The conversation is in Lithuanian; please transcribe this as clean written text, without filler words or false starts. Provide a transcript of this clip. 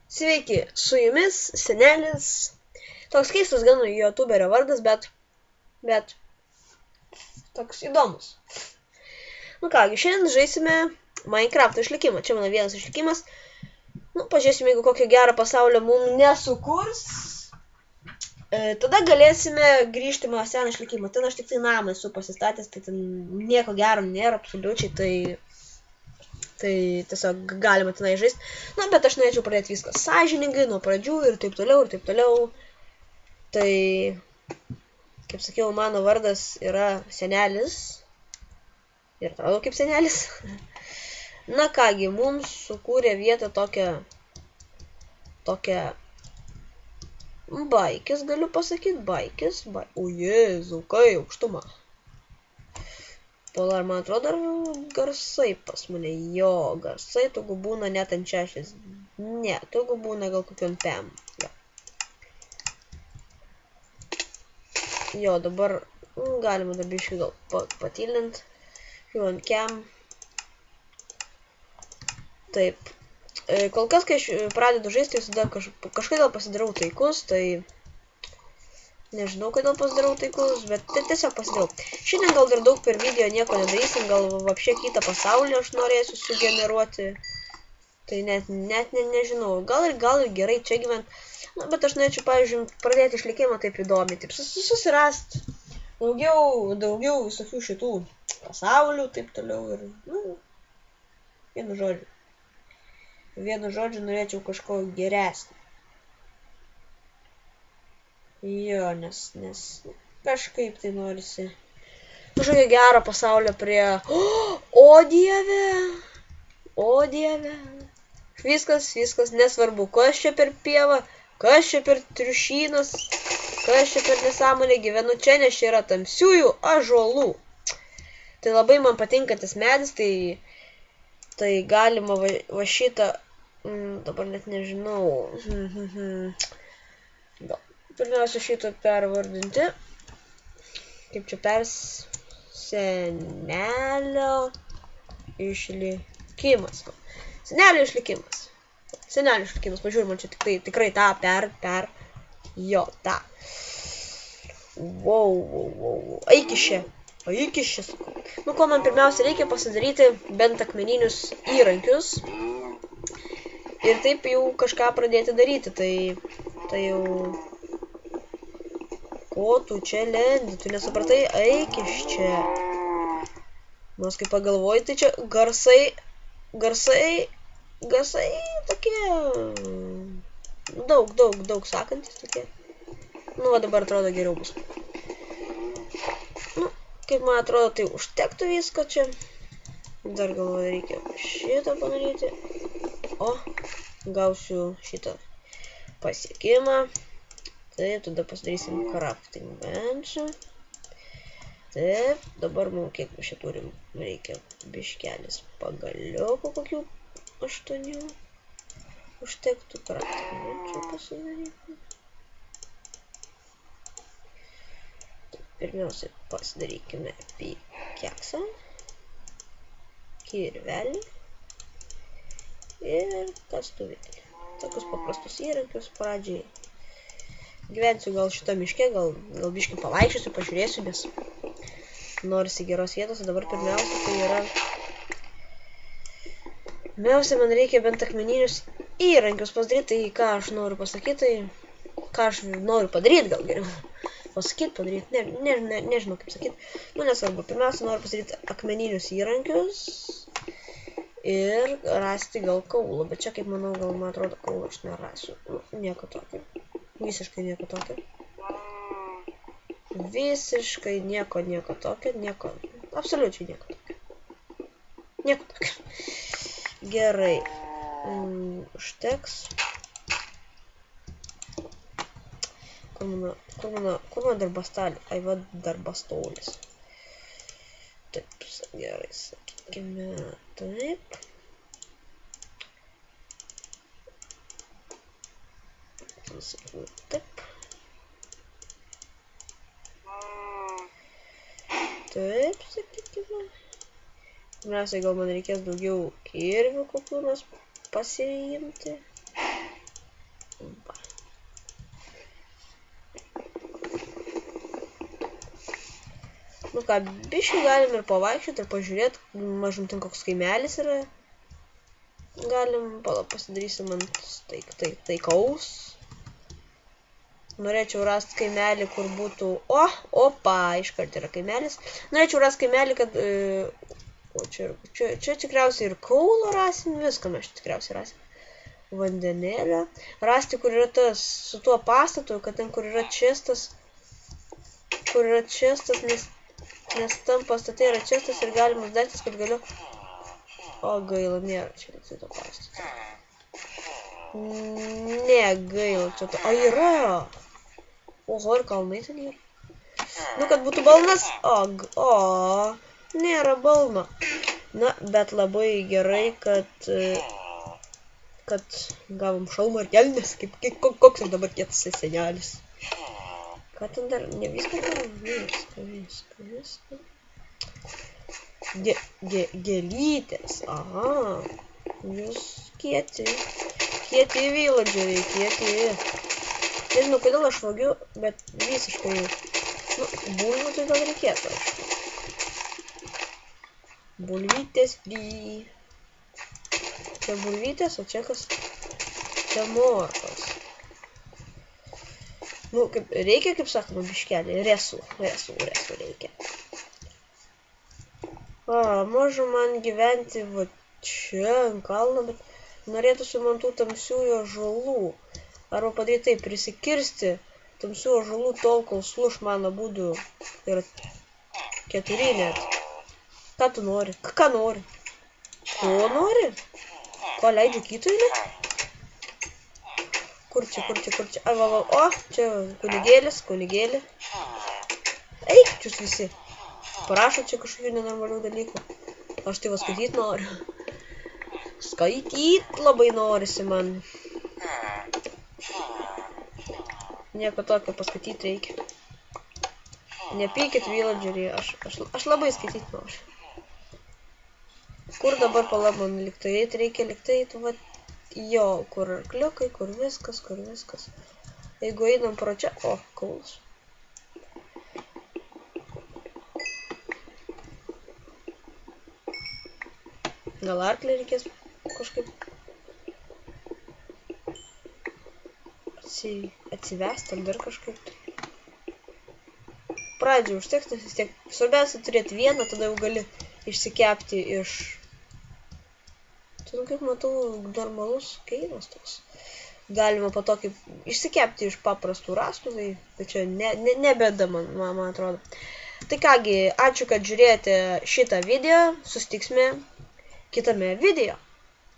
Sveiki, su jumis senelis. Toks keistas gan youtuberio vardas, bet toks įdomus. Nu kągi, šiandien žaisime Minecraft išlikimą. Čia mano vienas išlikimas. Nu, pažiūrėsime, jeigu kokią gerą pasaulio mums nesukurs. Tada galėsime grįžti mano seną išlikimą. Ten aš tik tai namą esu pasistatęs, tai ten nieko gero nėra absoliučiai, tai tiesiog galima tenai žaisti. Na, bet aš norėčiau pradėti viską sąžiningai, nuo pradžių ir taip toliau. Tai, kaip sakiau, mano vardas yra senelis. Ir atrodo kaip senelis. Na kągi, mums sukūrė vietą tokią baikis, galiu pasakyti, baikis. O Jėzau, kai aukštuma. Polar, man atrodo, dar garsai pas mane. Jo, garsai, togu būna net ant 6. Ne, togu būna gal kokiam 5. Jo, dabar galima dar biškai gal patylint. Jau ant kem. Taip. Kol kas, kai aš pradedu žaisti, visada kažkodėl pasidarau taikus, tai nežinau, kodėl pasidarau taikus, bet tiesiog pasidarau. Šiandien gal dar daug per video nieko nedarysim, gal vapšė kitą pasaulį aš norėsiu sugeneruoti. Tai net nežinau, gal ir gerai čia gyvent. Na, bet aš norėčiau, pavyzdžiui, pradėti išlikimą taip įdomiai, taip susirast daugiau visokių šitų pasaulių, taip toliau ir, vienu žodžiu norėčiau kažko geresnį. Jo, nes kažkaip tai norisi kažkokio gero pasaulio prie... O dieve! Viskas, nesvarbu, kas čia per pieva, kas čia per triušynas, kas čia per nesąmonė, gyvenu čia, nes čia yra tamsiųjų ąžuolų. Tai labai man patinka tas medis, tai galima va šitą, dabar net nežinau, pirmiausia šitą pervardinti, kaip čia senelio išlikimas. Senelio išlikimas, pažiūrėjau, man čia tikrai tą jo, tą. Wow, eik iš čia. Nu, ko man pirmiausia reikia pasidaryti bent akmeninius įrankius ir taip jau kažką pradėti daryti, tai jau... Ko tu čia lendi? Tu nesupratai? Eik iš čia. Nors kaip pagalvoji, tai čia garsai tokie... Daug sakantis tokie. Nu, va dabar atrodo geriau bus. Nu, kaip man atrodo, tai užtektų visko čia. Dar galvoju, reikia šitą padaryti. O, gausiu šitą pasiekimą. Taip, tada pasidarysim crafting benchą. Taip, dabar mums kiek mes čia turim, reikia biškelis pagaliukų kokių 8. Užtektų crafting benchą pasidaryti. Pirmiausia, pasidarykime pikeksą, kirvelį ir kastuvėlį. Tokius paprastus įrankius pradžiai. Gyvensiu gal šitą miške, gal biškai pavaikščiosiu, pažiūrėsiu, nes norisi geros vietos. Dabar pirmiausia, tai yra... Pirmiausia, man reikia bent akmeninius įrankius pasidaryti, tai ką aš noriu pasakyti, tai ką aš noriu padaryti, gal geriau. Padaryti, nežinau kaip sakyti. Nu, nesvarbu, pirmiausia, noriu pasidaryti akmeninius įrankius ir rasti gal kaulą, bet čia, kaip manau, gal man atrodo, kaulą aš nerasiu. Nu, nieko tokio. Visiškai nieko tokio. Absoliučiai nieko tokio. Nieko tokio. Gerai. Užteks. Kur mano darbastalį? Ai, va darbastolis. Taip, gerai, sakykime, taip. Taip. Taip, sakykime. Pirmiausia, gal man reikės daugiau kirvių kokių nors pasiimti. Nu ką, biškį galim ir pavaikščioti ir pažiūrėti, mažum ten koks kaimelis yra. Galim, pasidarysim ant taikaus. Norėčiau rasti kaimelį, kur būtų... Opa, iškart yra kaimelis. Norėčiau rasti kaimelį, kad... Čia tikriausiai ir kaulo rasim, viską mes tikriausiai rasim. Vandenėlę. Rasti, kur yra tas, su tuo pastatu, kad ten, kur yra čestas. Kur yra čestas, nes tam pastate yra čestas ir galimas daiktas, kad galiu... O, gaila, nėra čia to pastato. Ne, gaila, čia to... O, yra! Oho, ir kalnai ten yra. Nu, kad būtų balnas. O, nėra balno. Na, bet labai gerai, kad gavom šalmą ir kelnes. Koks jau dabar kietas senelis. Ką ten dar? Ne viską darom? Viską. Gėlytės. Aha. Jūs kieti. Kieti villageriai, kieti. Nežinau, kodėl aš vagiu, bet visiškai... Nu, bulvių tai gal reikėtų. Bulvytės free. Čia bulvytės, o čia kas? Čia morkos. Nu, reikia, kaip sakoma, biškelį. Resų reikia. Mažu man gyventi va čia, ant kalno, bet norėtųsi man tų tamsiųjų ąžuolų. Arba padaryti taip, prisikirsti tamsiųjų ąžuolų tol, kol sluš mano būdų yra 4 net. Ką tu nori? Ką nori? Ko nori? Ko leidžiu kitui? Kur čia? O, čia kunigėlė. Eik, čius visi. Parašo čia kažkokių nenormalių dalykų. Aš tai va skaityt noriu. Skaityt labai norisi man. Nieko tokio paskaityti reikia. Nepykit villageriai, aš labai skaityt noriu. Kur dabar palabon liktai eit reikia, liktai eit, va, jo, kur arkliukai, kur viskas. Jeigu einam pro čia, o, kaulas. Gal arklį reikės kažkaip atsivesti ar dar kažkaip. Pradžiai užteks, nes vis tiek svarbiausia turėti vieną, tada jau gali išsikepti iš... Tai, kaip matau, normalus keilas toks. Galima po to kaip išsikepti iš paprastų rąstų, tai čia nebėda, man atrodo. Tai kągi, ačiū, kad žiūrėjote šitą video, susitiksime kitame video.